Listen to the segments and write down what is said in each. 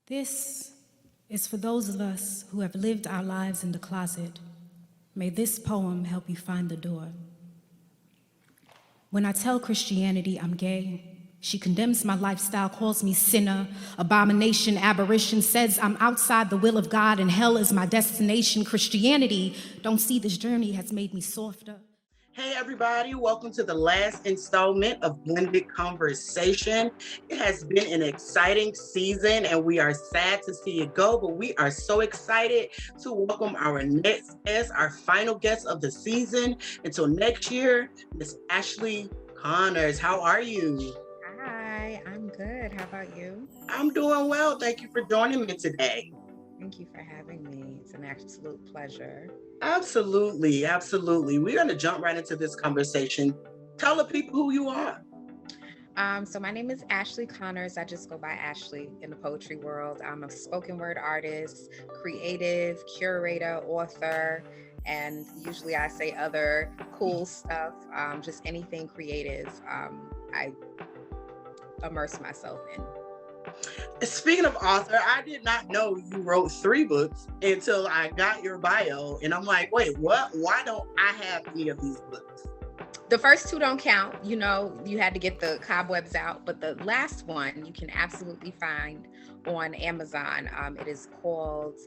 This is for those of us who have lived our lives in the closet. May this poem help you find the door. When I tell Christianity I'm gay, she condemns my lifestyle, calls me sinner, abomination, aberration, says I'm outside the will of God and hell is my destination. Christianity, don't see this journey has made me softer. Hey everybody, welcome to the last installment of Blended Conversation. It has been an exciting season and we are sad to see it go, but we are so excited to welcome our next guest, our final guest of the season. Until next year, Miss Ashlee Connors. How are you? Hi, I'm good. How about you? I'm doing well. Thank you for joining me today. Thank you for having me. It's an absolute pleasure. Absolutely, absolutely. We're going to jump right into this conversation. Tell the people who you are. So my name is Ashlee Connors. I just go by Ashlee in the poetry world. I'm a spoken word artist, creative, curator, author, and usually I say other cool stuff, just anything creative. I immerse myself in. Speaking of author, I did not know you wrote 3 books until I got your bio. And I'm like, wait, what? Why don't I have any of these books? The first 2 don't count. You know, you had to get the cobwebs out, but the last one you can absolutely find on Amazon. It is called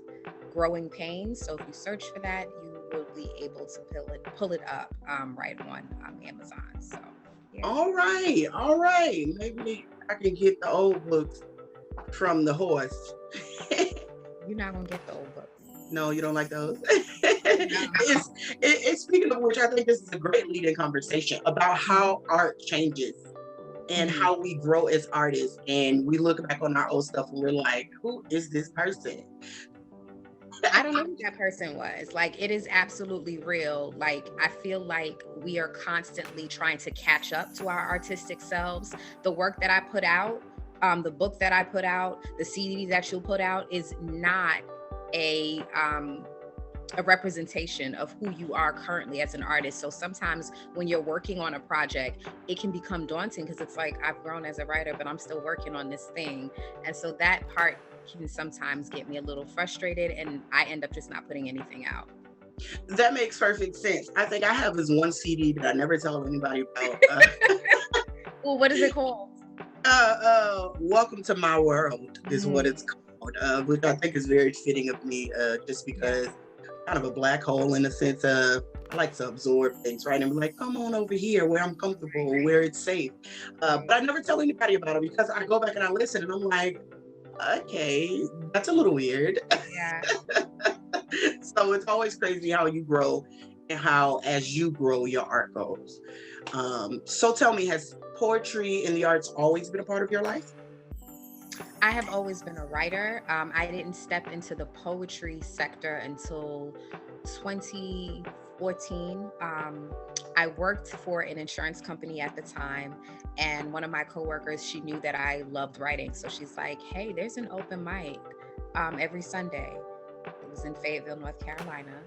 Growing Pains. So if you search for that, you will be able to pull it up right on Amazon. So yeah. All right. Maybe I can get the old books from the horse. You're not gonna get the old books. No, you don't like those? It's speaking of which, I think this is a great lead-in conversation about how art changes and how we grow as artists. And we look back on our old stuff and we're like, who is this person? I don't know who that person was. Like, it is absolutely real. Like, I feel like we are constantly trying to catch up to our artistic selves. The work that I put out, the book that I put out, the CD that you'll put out is not a representation of who you are currently as an artist. So sometimes when you're working on a project, it can become daunting because it's like, I've grown as a writer, but I'm still working on this thing. And so that part can sometimes get me a little frustrated and I end up just not putting anything out. That makes perfect sense. I think I have this one CD that I never tell anybody about. Well, what is it called? Welcome to My World is what it's called, which I think is very fitting of me, just because kind of a black hole in the sense of I like to absorb things, right? And be like, come on over here where I'm comfortable, where it's safe. But I never tell anybody about it because I go back and I listen and I'm like, okay, that's a little weird. Yeah. So it's always crazy how you grow and how as you grow your art goes. So tell me, has poetry and the arts always been a part of your life? I have always been a writer. I didn't step into the poetry sector until 2014. I worked for an insurance company at the time, and one of my coworkers, she knew that I loved writing. So she's like, hey, there's an open mic every Sunday. It was in Fayetteville, North Carolina.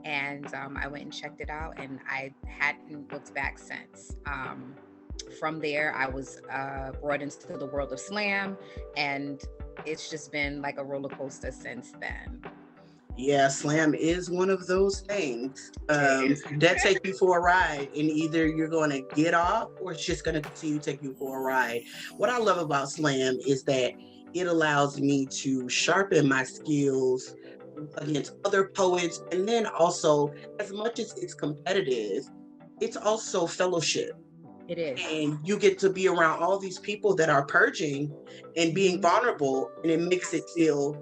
And I went and checked it out, and I hadn't looked back since. From there, I was brought into the world of slam, and it's just been like a roller coaster since then. Yeah, slam is one of those things that take you for a ride, and either you're going to get off or it's just going to continue to take you for a ride. What I love about slam is that it allows me to sharpen my skills against other poets, and then also, as much as it's competitive, it's also fellowship. It is. And you get to be around all these people that are purging and being vulnerable, and it makes it feel,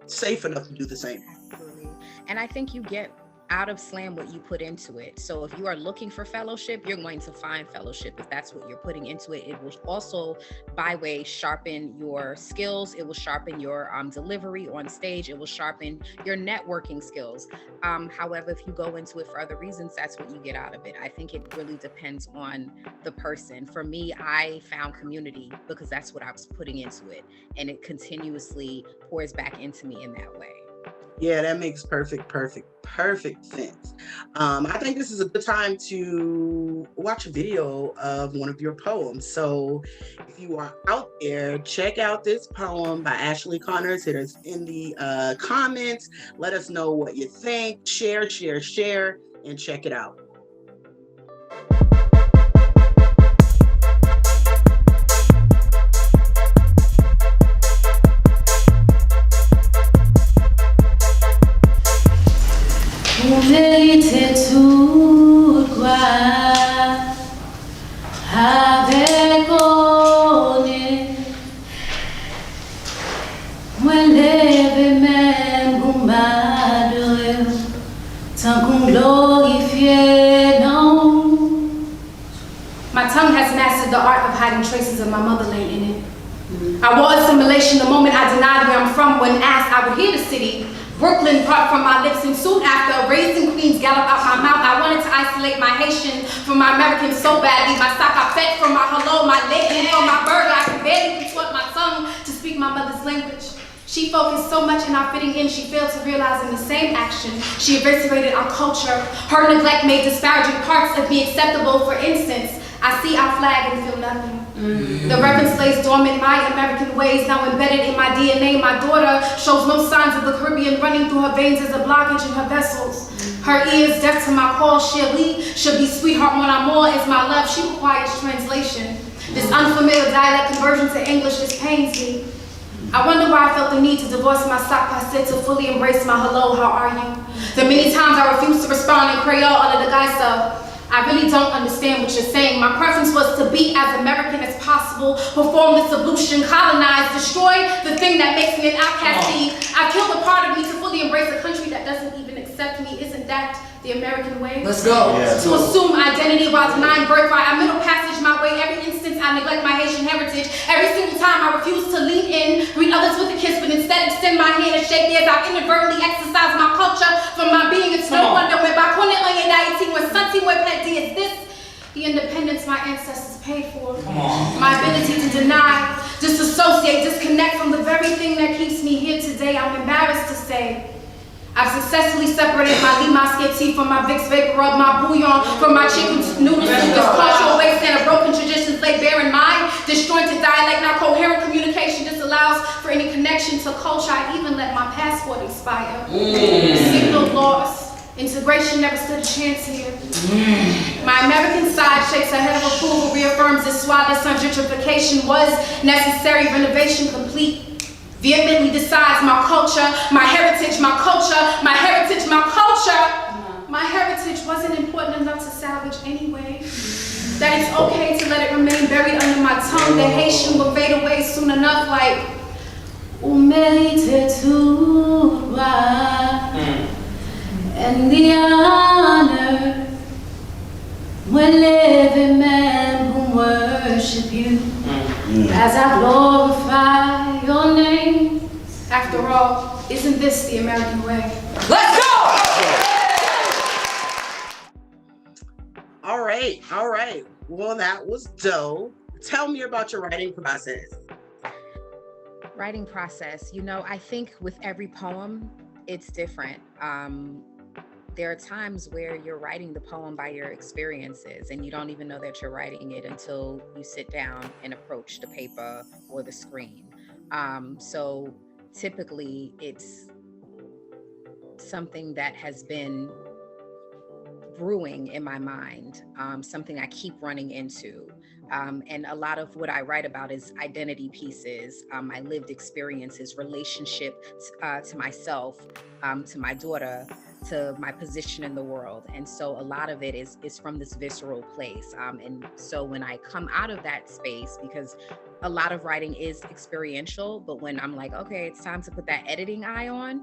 safe enough to do the same. Absolutely. And I think you get out of slam what you put into it. So if you are looking for fellowship, you're going to find fellowship. If that's what you're putting into it, it will also, by way, sharpen your skills. It will sharpen your delivery on stage. It will sharpen your networking skills. However, if you go into it for other reasons, that's what you get out of it. I think it really depends on the person. For me, I found community because that's what I was putting into it. And it continuously pours back into me in that way. Yeah, that makes perfect sense. I think this is a good time to watch a video of one of your poems. So if you are out there, check out this poem by Ashlee Connors. Hit us in the comments. Let us know what you think. Share, and check it out. Vous méritez tout gloire avec honneur. Moi lève même pour m'adorer, tant qu'on glorifie non. My tongue has mastered the art of hiding traces of my motherland in it. I wore assimilation the moment I denied where I'm from. When asked, I would hear the city. Brooklyn part from my lips, and soon after, raising queens gallop out my mouth. I wanted to isolate my Haitian from my American so badly. My stock I fed from my hello, my leg from my burger. I can barely contort my tongue to speak my mother's language. She focused so much in our fitting in, she failed to realize in the same action, she eviscerated our culture. Her neglect made disparaging parts of me acceptable. For instance, I see our flag and feel nothing. The reverence lays dormant my American ways, now embedded in my DNA. My daughter shows no signs of the Caribbean running through her veins as a blockage in her vessels. Her ears deaf to my call, Shirley should be sweetheart mon amour is my love. She requires translation. This unfamiliar dialect conversion to English, this pains me. I wonder why I felt the need to divorce my stock passé to fully embrace my hello, how are you? The many times I refused to respond in Creole under the guise of, I really don't understand what you're saying. My preference was to be as American as possible, perform this ablution, colonize, destroy the thing that makes me an outcast. I killed a part of me to fully embrace a country that doesn't even accept me. Isn't that the American way? Let's go. Yeah. To assume identity while denying birthright. I middle passage my way. Every instance I neglect my Haitian heritage. Every single time I refuse to lean in, greet others with a kiss, but instead extend my hand and shake theirs. I've inadvertently exercised my culture from my being. It's no wonder when Bakone Oyedaitin, when Santi Wepedi is this the independence my ancestors paid for. My ability to deny, disassociate, disconnect from the very thing that keeps me here today. I'm embarrassed to say I've successfully separated my Lima tea from my Vicks Vapor Rub, my bouillon from my chicken noodles, this cultural waste and a broken traditions lay bare in mind. Disjointed dialect, not coherent communication disallows for any connection to culture. I even let my passport expire. Signal lost. Integration never stood a chance here. My American side shakes her head of approval, reaffirms this suave gentrification was necessary, renovation complete. Vehemently decides my culture, my heritage, my culture, my heritage, my culture. My heritage wasn't important enough to salvage anyway. That it's okay to let it remain buried under my tongue. The Haitian will fade away soon enough like Ou mérite tout gloire and the honor. When living men who worship you as I glorify your name. After all, isn't this the American way? Let's go! All right. Well, that was dope. Tell me about your writing process. Writing process, you know, I think with every poem, it's different. There are times where you're writing the poem by your experiences and you don't even know that you're writing it until you sit down and approach the paper or the screen. So typically it's something that has been brewing in my mind, something I keep running into. And a lot of what I write about is identity pieces, my lived experiences, relationship to myself, to my daughter, to my position in the world. And so a lot of it is from this visceral place. And so when I come out of that space, because a lot of writing is experiential, but when I'm like, okay, it's time to put that editing eye on,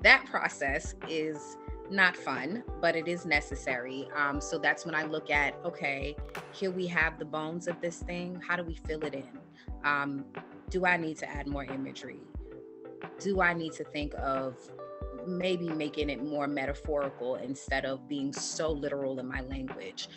that process is not fun, but it is necessary. So that's when I look at, okay, here we have the bones of this thing. How do we fill it in? Do I need to add more imagery? Do I need to think of maybe making it more metaphorical instead of being so literal in my language?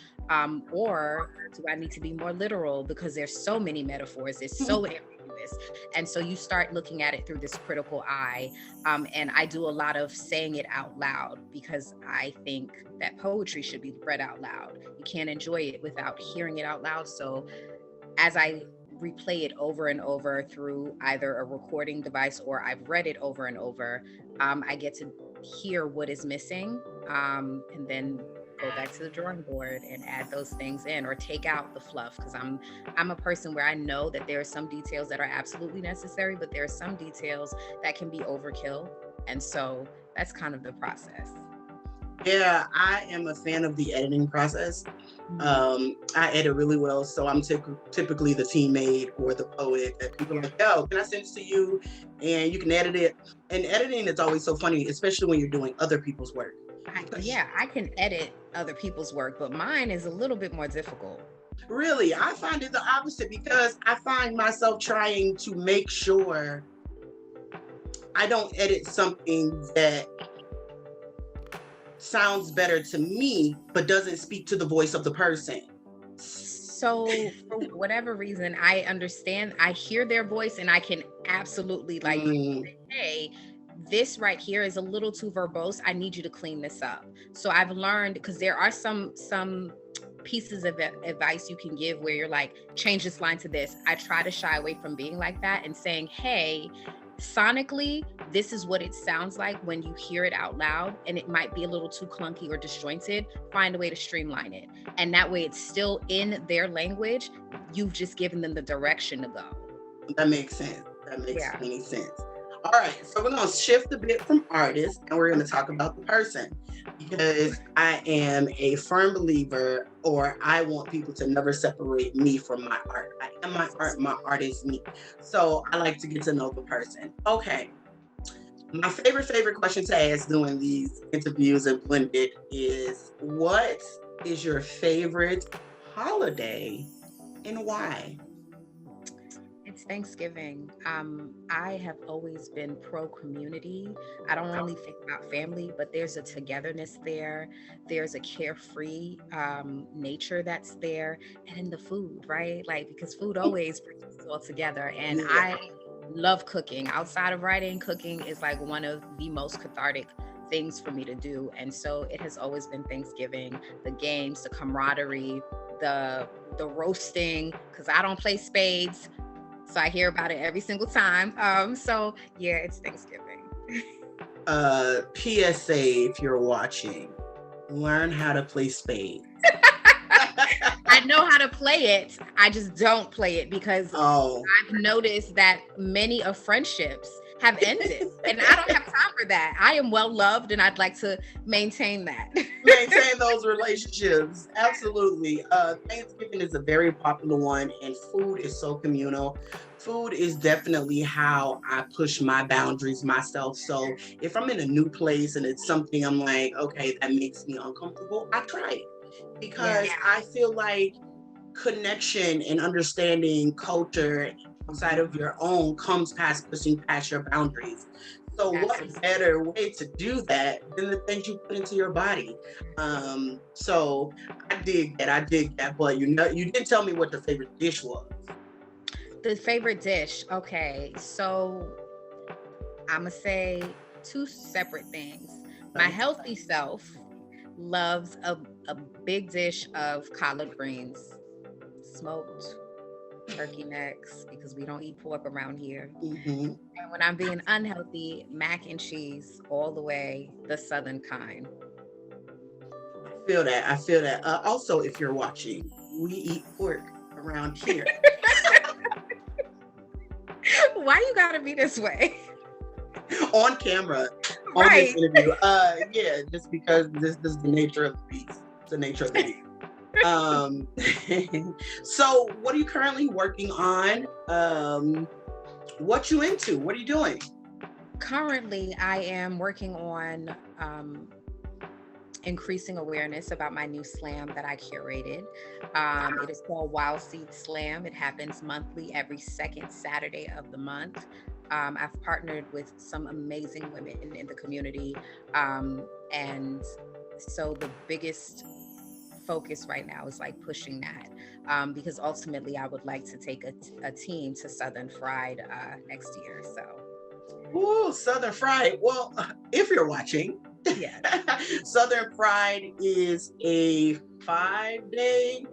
Or do I need to be more literal because there's so many metaphors, it's so ambiguous? this. And so you start looking at it through this critical eye. And I do a lot of saying it out loud because I think that poetry should be read out loud. You can't enjoy it without hearing it out loud. So as I replay it over and over through either a recording device or I've read it over and over, I get to hear what is missing, and then go back to the drawing board and add those things in or take out the fluff, because I'm a person where I know that there are some details that are absolutely necessary, but there are some details that can be overkill. And so that's kind of the process. Yeah, I am a fan of the editing process. I edit really well, so I'm typically the teammate or the poet that people are like, yo, can I send this to you? And you can edit it. And editing is always so funny, especially when you're doing other people's work. I can edit other people's work, but mine is a little bit more difficult. Really, I find it the opposite, because I find myself trying to make sure I don't edit something that sounds better to me, but doesn't speak to the voice of the person. So for whatever reason, I understand, I hear their voice and I can absolutely say, hey, this right here is a little too verbose. I need you to clean this up. So I've learned, because there are some pieces of advice you can give where you're like, change this line to this. I try to shy away from being like that and saying, hey, sonically, this is what it sounds like when you hear it out loud, and it might be a little too clunky or disjointed. Find a way to streamline it. And that way it's still in their language. You've just given them the direction to go. That makes sense. That makes any sense. All right, so we're going to shift a bit from artists, and we're going to talk about the person, because I am a firm believer, or I want people to never separate me from my art. I am my art, my art is me. So I like to get to know the person. Okay, my favorite question to ask doing these interviews and Blended is, what is your favorite holiday and why? It's Thanksgiving. I have always been pro community. I don't only think about family, but there's a togetherness there. There's a carefree nature that's there, and in the food, right? Like, because food always brings us all together. And I love cooking. Outside of writing, cooking is like one of the most cathartic things for me to do. And so it has always been Thanksgiving. The games, the camaraderie, the roasting, because I don't play spades. So I hear about it every single time. So yeah, it's Thanksgiving. PSA, if you're watching, learn how to play spades. I know how to play it. I just don't play it because I've noticed that many of friendships have ended, and I don't have time for that. I am well loved, and I'd like to maintain that. Maintain those relationships. Absolutely. Thanksgiving is a very popular one, and food is so communal. Food is definitely how I push my boundaries myself. So if I'm in a new place and it's something I'm like, okay, that makes me uncomfortable, I try it, because I feel like connection and understanding culture outside of your own comes past pushing past your boundaries. So what better way to do that than the things you put into your body? So I dig that. But you didn't tell me what your favorite dish was. The favorite dish. Okay, so I'm gonna say two separate things. My healthy self loves a big dish of collard greens, smoked turkey necks, because we don't eat pork around here. And when I'm being unhealthy, mac and cheese all the way, the southern kind. I feel that. Also, if you're watching, we eat pork around here. Why you gotta be this way? On camera, on this interview. Just because this is the nature of the beast. It's the nature of the beast. So what are you currently working on? What you into? What are you doing? Currently, I am working on increasing awareness about my new slam that I curated. It is called Wild Seed Slam. It happens monthly, every second Saturday of the month. I've partnered with some amazing women in the community. And so the biggest focus right now is like pushing that, because ultimately I would like to take a team to Southern Fried next year. So. Ooh, Southern Fried. Well, if you're watching, Yeah. Southern Fried is a 5-day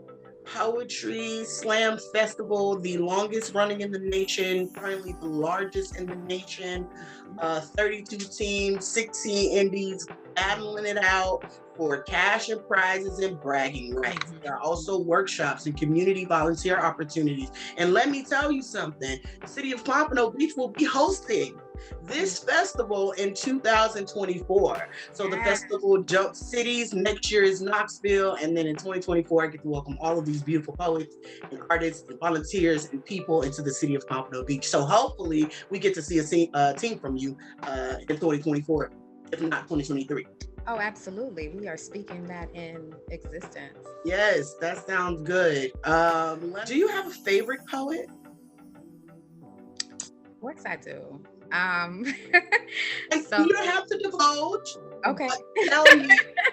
poetry slam festival, the longest running in the nation, currently the largest in the nation. 32 teams, 16 indies battling it out for cash and prizes and bragging rights. There are also workshops and community volunteer opportunities. And let me tell you something, the city of Pompano Beach will be hosting this festival in 2024. So the festival jumps cities. Next year is Knoxville. And then in 2024, I get to welcome all of these beautiful poets and artists and volunteers and people into the city of Pompano Beach. So hopefully we get to see a team from you in 2024, if not 2023. Oh, absolutely. We are speaking that in existence. Yes, that sounds good. Do you have a favorite poet? Of course I do. And So you don't have to divulge. okay. But tell me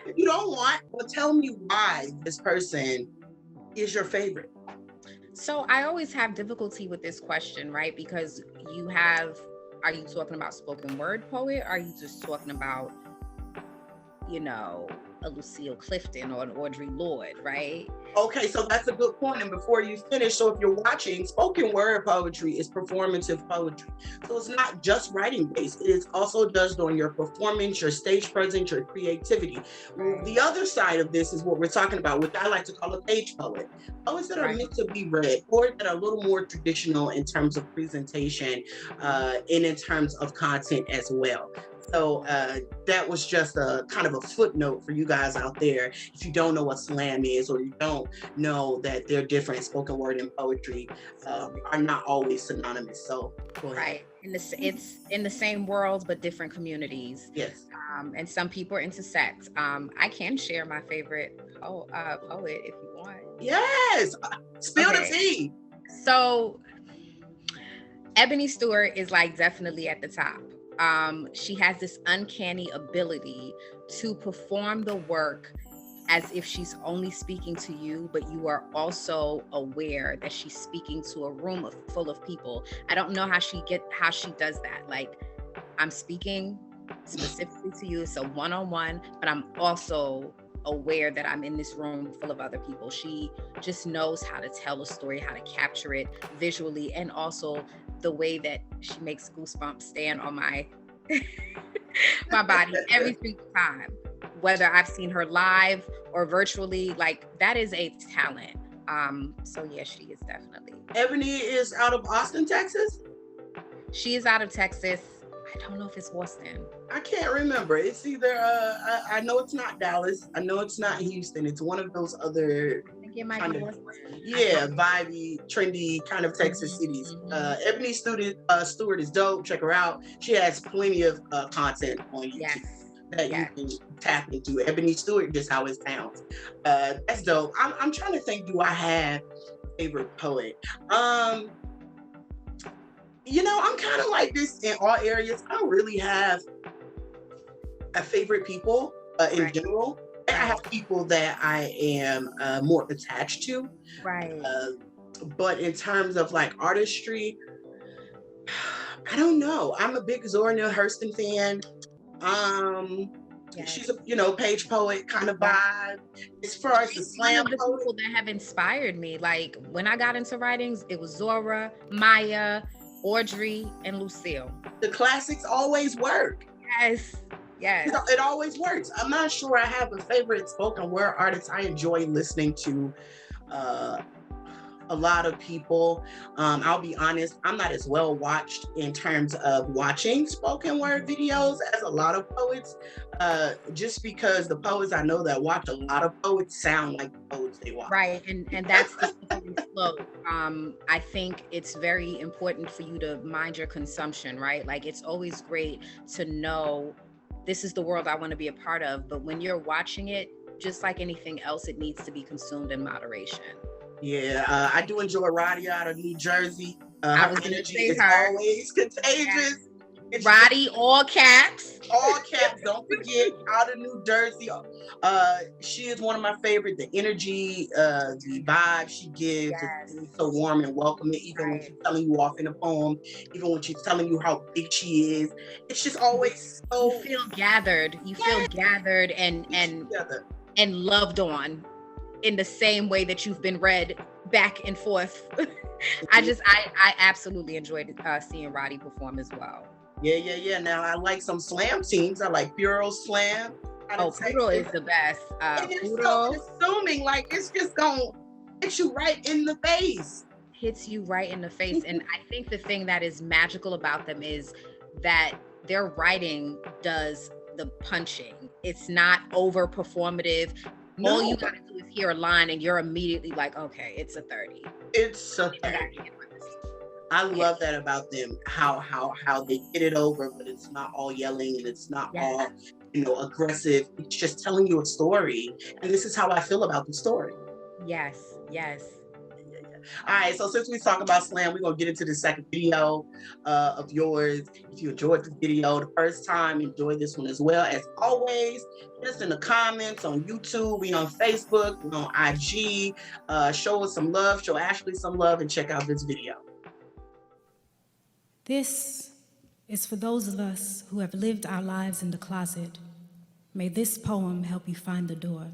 if you don't want, but tell me why this person is your favorite. So I always have difficulty with this question, right? Because are you talking about spoken word poet? Or are you just talking about, a Lucille Clifton or an Audre Lorde, right? Okay, so that's a good point. And before you finish, so if you're watching, spoken word poetry is performative poetry. So it's not just writing based, it is also judged on your performance, your stage presence, your creativity. The other side of this is what we're talking about, which I like to call a page poet. Poets that are meant to be read, or that are a little more traditional in terms of presentation and in terms of content as well. So that was just a kind of a footnote for you guys out there. If you don't know what slam is, or you don't know that they're different, spoken word and poetry are not always synonymous. So go ahead. Right. It's in the same world, but different communities. Yes. And some people intersect. I can share my favorite poet if you want. Yes. Spill the tea. So Ebony Stewart is like definitely at the top. She has this uncanny ability to perform the work as if she's only speaking to you, but you are also aware that she's speaking to a room full of people. I don't know how she does that. Like, I'm speaking specifically to you, it's a one-on-one, but I'm also aware that I'm in this room full of other people. She just knows how to tell a story, how to capture it visually, and also the way that she makes goosebumps stand on my my body every single time, whether I've seen her live or virtually. Like, that is a talent. So yeah, she is definitely. Ebony is out of Austin, Texas? She is out of Texas. I don't know if it's Boston. I can't remember. It's either I know it's not Dallas. I know it's not Houston. It's one of those other I think it might be Boston. Vibey, trendy kind of Texas cities. Ebony Stewart is dope. Check her out. She has plenty of content on YouTube that you can tap into. Ebony Stewart, just how it sounds. That's dope. I'm trying to think, do I have a favorite poet? I'm kind of like this in all areas. I don't really have a favorite people in general. I have people that I am more attached to. Right. But in terms of like artistry, I don't know. I'm a big Zora Neale Hurston fan. She's a page poet kind of vibe. As far as the slam one of the people that have inspired me, like when I got into writings, it was Zora, Maya, Audrey, and Lucille. The classics always work. Yes. It always works. I'm not sure I have a favorite spoken word artist. I enjoy listening to a lot of people. I'll be honest, I'm not as well watched in terms of watching spoken word videos as a lot of poets, just because the poets I know that watch a lot of poets sound like the poets they watch. Right, and that's the slippery slope. I think it's very important for you to mind your consumption, right? Like, it's always great to know this is the world I want to be a part of, but when you're watching it, just like anything else, it needs to be consumed in moderation. Yeah, I do enjoy Roddy out of New Jersey. I was her gonna energy say is her. always contagious. Roddy, all caps. all caps. Don't forget, out of New Jersey. She is one of my favorite. The energy, the vibe she gives is so warm and welcoming. Even when she's telling you off in a poem, even when she's telling you how big she is, it's just always so. You feel gathered. You feel gathered and loved on in the same way that you've been read back and forth. I absolutely enjoyed seeing Roddy perform as well. Yeah. Now I like some slam teams. I like Puro Slam. Puro is the best. It's so assuming, like it's just gonna hit you right in the face. Hits you right in the face. And I think the thing that is magical about them is that their writing does the punching. It's not over performative. No. All you gotta do is hear a line and you're immediately like, okay, it's a 30. It's a 30. I love that about them, how they get it over, but it's not all yelling and it's not all, aggressive. It's just telling you a story. And this is how I feel about the story. Yes. All right, so since we talk about slam, we're gonna get into the second video of yours. If you enjoyed the video the first time, enjoy this one as well. As always, hit us in the comments on YouTube, we on Facebook, we on IG. Show us some love, show Ashlee some love, and check out this video. This is for those of us who have lived our lives in the closet. May this poem help you find the door.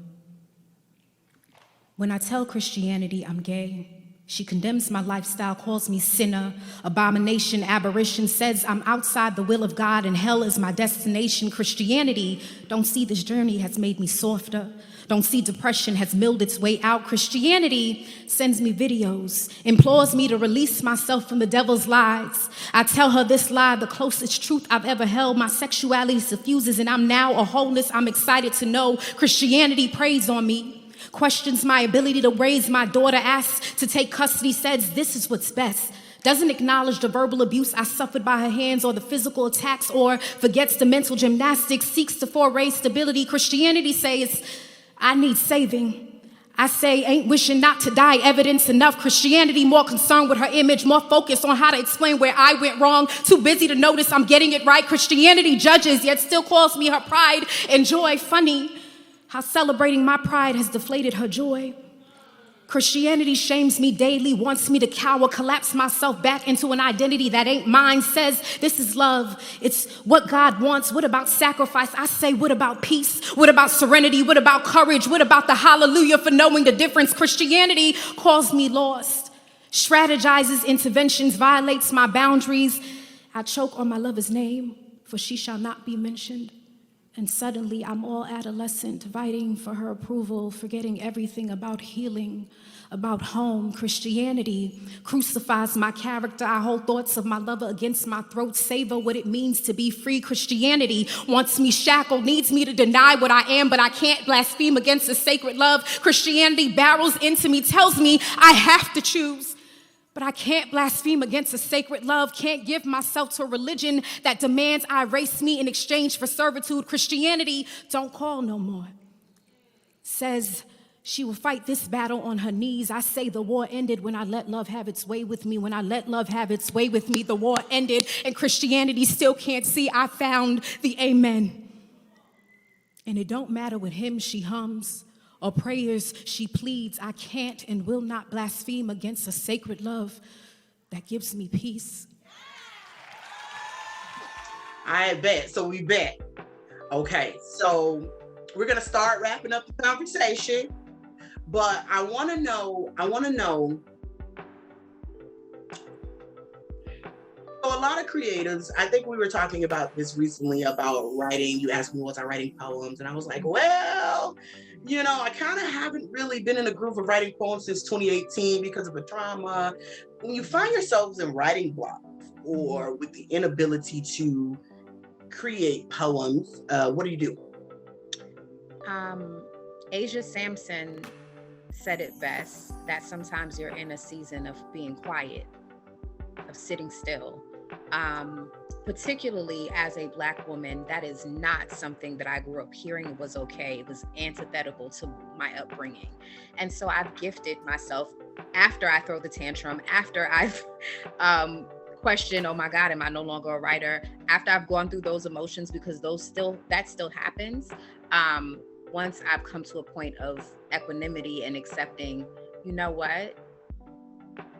When I tell Christianity I'm gay, she condemns my lifestyle, calls me sinner, abomination, aberration, says I'm outside the will of God and hell is my destination. Christianity, don't see this journey has made me softer. Don't see depression has milled its way out. Christianity sends me videos, implores me to release myself from the devil's lies. I tell her this lie, the closest truth I've ever held. My sexuality suffuses and I'm now a wholeness I'm excited to know. Christianity preys on me. Questions my ability to raise my daughter, asks to take custody, says this is what's best. Doesn't acknowledge the verbal abuse I suffered by her hands or the physical attacks or forgets the mental gymnastics, seeks to foray stability. Christianity says, I need saving. I say, ain't wishing not to die evidence enough. Christianity more concerned with her image, more focused on how to explain where I went wrong, too busy to notice I'm getting it right. Christianity judges, yet still calls me her pride and joy. Funny how celebrating my pride has deflated her joy. Christianity shames me daily, wants me to cower, collapse myself back into an identity that ain't mine, says this is love. It's what God wants. What about sacrifice? I say, what about peace? What about serenity? What about courage? What about the hallelujah for knowing the difference? Christianity calls me lost, strategizes interventions, violates my boundaries. I choke on my lover's name, for she shall not be mentioned. And suddenly I'm all adolescent, fighting for her approval, forgetting everything about healing, about home. Christianity crucifies my character. I hold thoughts of my lover against my throat, savor what it means to be free. Christianity wants me shackled, needs me to deny what I am, but I can't blaspheme against a sacred love. Christianity barrels into me, tells me I have to choose. But I can't blaspheme against a sacred love, can't give myself to a religion that demands I erase me in exchange for servitude. Christianity don't call no more. Says she will fight this battle on her knees. I say the war ended when I let love have its way with me. When I let love have its way with me, the war ended, and Christianity still can't see I found the amen. And it don't matter what hymn she hums or prayers she pleads, I can't and will not blaspheme against a sacred love that gives me peace. I bet. So we bet. Okay, so we're gonna start wrapping up the conversation, but I wanna know, so a lot of creatives, I think we were talking about this recently about writing. You asked me, was I writing poems? And I was like, well, I kind of haven't really been in a groove of writing poems since 2018 because of a trauma. When you find yourselves in writing blocks or with the inability to create poems, what do you do? Asia Sampson said it best, that sometimes you're in a season of being quiet, of sitting still. Particularly as a Black woman, that is not something that I grew up hearing was okay. It was antithetical to my upbringing. And so I've gifted myself, after I throw the tantrum, after I've question, oh my God, am I no longer a writer? After I've gone through those emotions, because that still happens. Once I've come to a point of equanimity and accepting, you know what?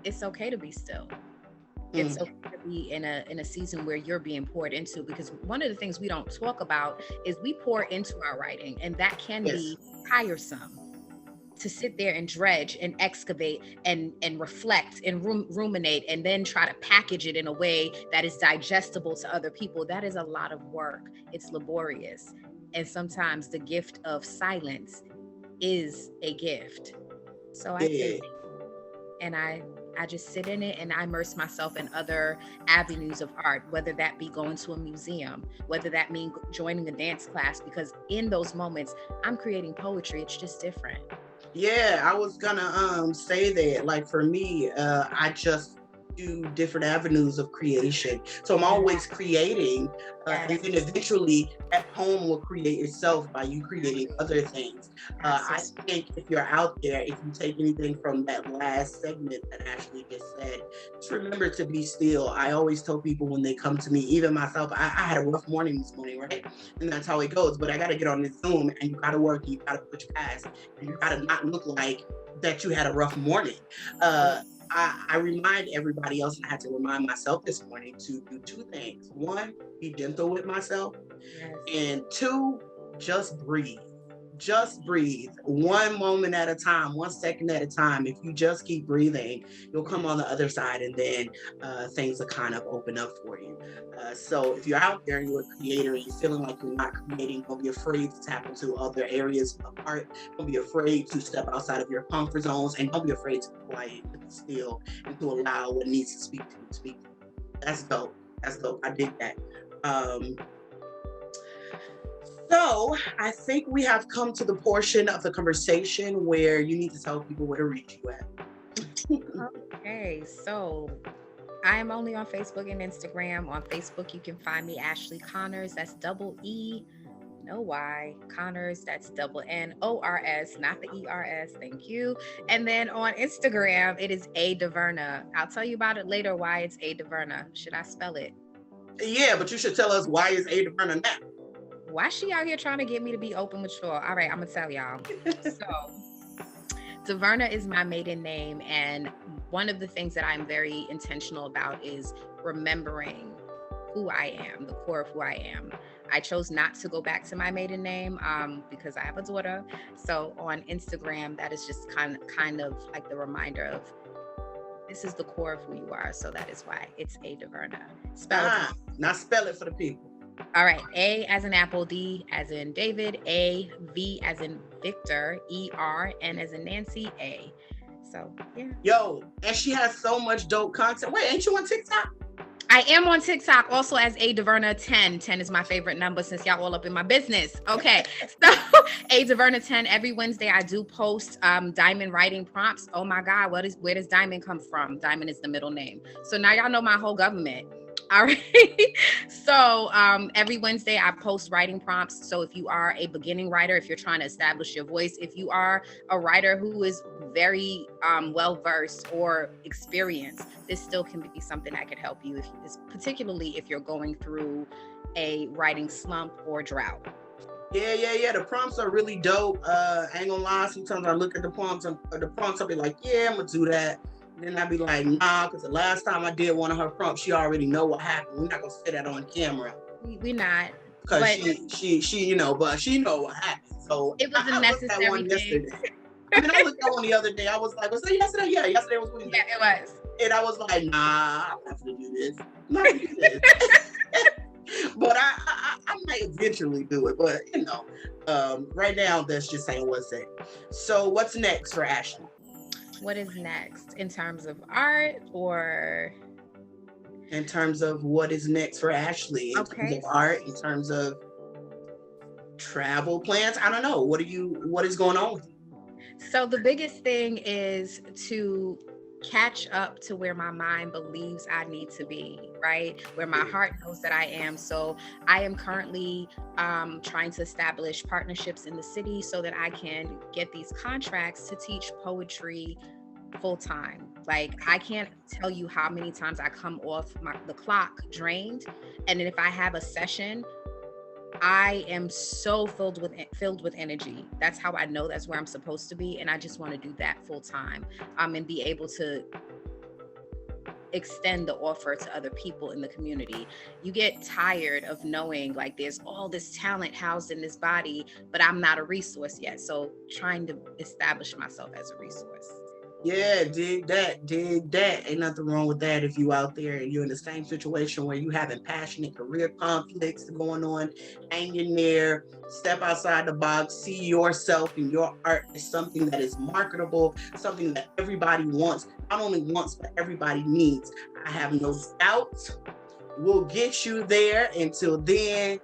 It's okay to be still. It's okay to be in a season where you're being poured into, because one of the things we don't talk about is we pour into our writing, and that can be tiresome. To sit there and dredge and excavate and reflect and ruminate and then try to package it in a way that is digestible to other people, that is a lot of work. It's laborious. And sometimes the gift of silence is a gift. So I think, and I just sit in it and I immerse myself in other avenues of art, whether that be going to a museum, whether that mean joining a dance class, because in those moments I'm creating poetry. It's just different. Yeah, I was gonna say that. Like for me, I just do different avenues of creation. So I'm always creating, and then eventually at home will create itself by you creating other things. I think if you're out there, if you take anything from that last segment that Ashlee just said, just remember to be still. I always tell people when they come to me, even myself, I had a rough morning this morning, right? And that's how it goes. But I got to get on this Zoom, and you got to work, you got to put your past, and you got to not look like that you had a rough morning. I remind everybody else, and I had to remind myself this morning to do two things. One, be gentle with myself. And two, just breathe. Just breathe. One moment at a time, 1 second at a time. If you just keep breathing, you'll come on the other side, and then things will kind of open up for you. So if you're out there and you're a creator and you're feeling like you're not creating, don't be afraid to tap into other areas of art. Don't be afraid to step outside of your comfort zones, and don't be afraid to be quiet, to be still, and to allow what needs to speak to you to speak to you. That's dope. That's dope. I dig that. So I think we have come to the portion of the conversation where you need to tell people where to reach you at. Okay, so I am only on Facebook and Instagram. On Facebook, you can find me Ashlee Connors. That's double E, no Y. Connors, that's double N-O-R-S, not the E-R-S. Thank you. And then on Instagram, it is A Diverna. I'll tell you about it later why it's A Diverna. Should I spell it? Yeah, but you should tell us why is A Diverna now. Why she out here trying to get me to be open with y'all? All right, I'm gonna tell y'all. So Diverna is my maiden name, and one of the things that I'm very intentional about is remembering who I am, the core of who I am. I chose not to go back to my maiden name because I have a daughter. So on Instagram, that is just kind of like the reminder of this is the core of who you are. So that is why it's A Diverna. Now spell it for the people. All right. A as in apple, D as in David, A, V as in Victor, E-R, N as in Nancy, A. So, yeah. Yo, and she has so much dope content. Wait, ain't you on TikTok? I am on TikTok also as A Diverna 10. 10 is my favorite number since y'all all up in my business. Okay. So A Diverna 10, every Wednesday I do post diamond writing prompts. Oh my God, where does diamond come from? Diamond is the middle name. So now y'all know my whole government. All right. So every Wednesday I post writing prompts. So if you are a beginning writer, if you're trying to establish your voice, if you are a writer who is very well-versed or experienced, this still can be something that could help you, particularly if you're going through a writing slump or drought. Yeah. The prompts are really dope. I ain't gonna lie. Sometimes I look at the prompts, I'll be like, yeah, I'm gonna do that. Then I'd be like, nah, because the last time I did one of her prompts, she already know what happened. We're not gonna say that on camera. We're not. Because she, but she know what happened. So it was a necessary one yesterday. I looked at one the other day. I was like, was that yesterday? Yeah, yesterday was Wednesday. Yeah, it was. And I was like, nah, I'm not gonna do this. But I might eventually do it. But right now that's just saying what's it. So what's next for Ashlee? What is next in terms of art or? In terms of what is next for Ashlee, in terms of art, in terms of travel plans, I don't know. What is going on with you? So the biggest thing is to catch up to where my mind believes I need to be, right? Where my heart knows that I am. So I am currently trying to establish partnerships in the city so that I can get these contracts to teach poetry full time. Like, I can't tell you how many times I come off the clock drained, and then if I have a session, I am so filled with energy. That's how I know that's where I'm supposed to be, and I just want to do that full time, and be able to extend the offer to other people in the community. You get tired of knowing like there's all this talent housed in this body, but I'm not a resource yet. So trying to establish myself as a resource. Yeah, dig that, dig that. Ain't nothing wrong with that if you out there and you're in the same situation where you having passionate career conflicts going on, hang in there, step outside the box, see yourself and your art as something that is marketable, something that everybody wants, not only wants, but everybody needs. I have no doubt we'll get you there. Until then,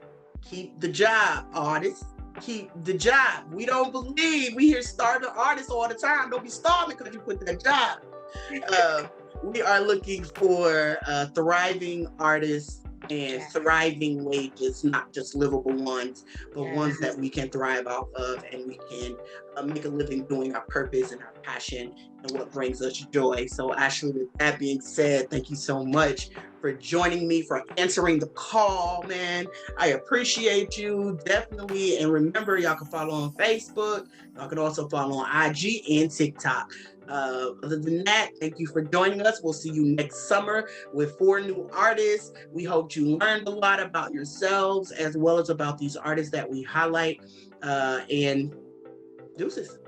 keep the job, artists. Keep the job. We don't believe. We hear starving artists all the time. Don't be starving because you quit that job. We are looking for thriving artists and thriving wages, not just livable ones, but ones that we can thrive off of, and we can make a living doing our purpose and our passion and what brings us joy. So Ashlee, with that being said, thank you so much for joining me, for answering the call, man. I appreciate you, definitely. And remember, y'all can follow on Facebook. Y'all can also follow on IG and TikTok. Other than that, thank you for joining us. We'll see you next summer with 4 new artists. We hope you learned a lot about yourselves as well as about these artists that we highlight. And deuces.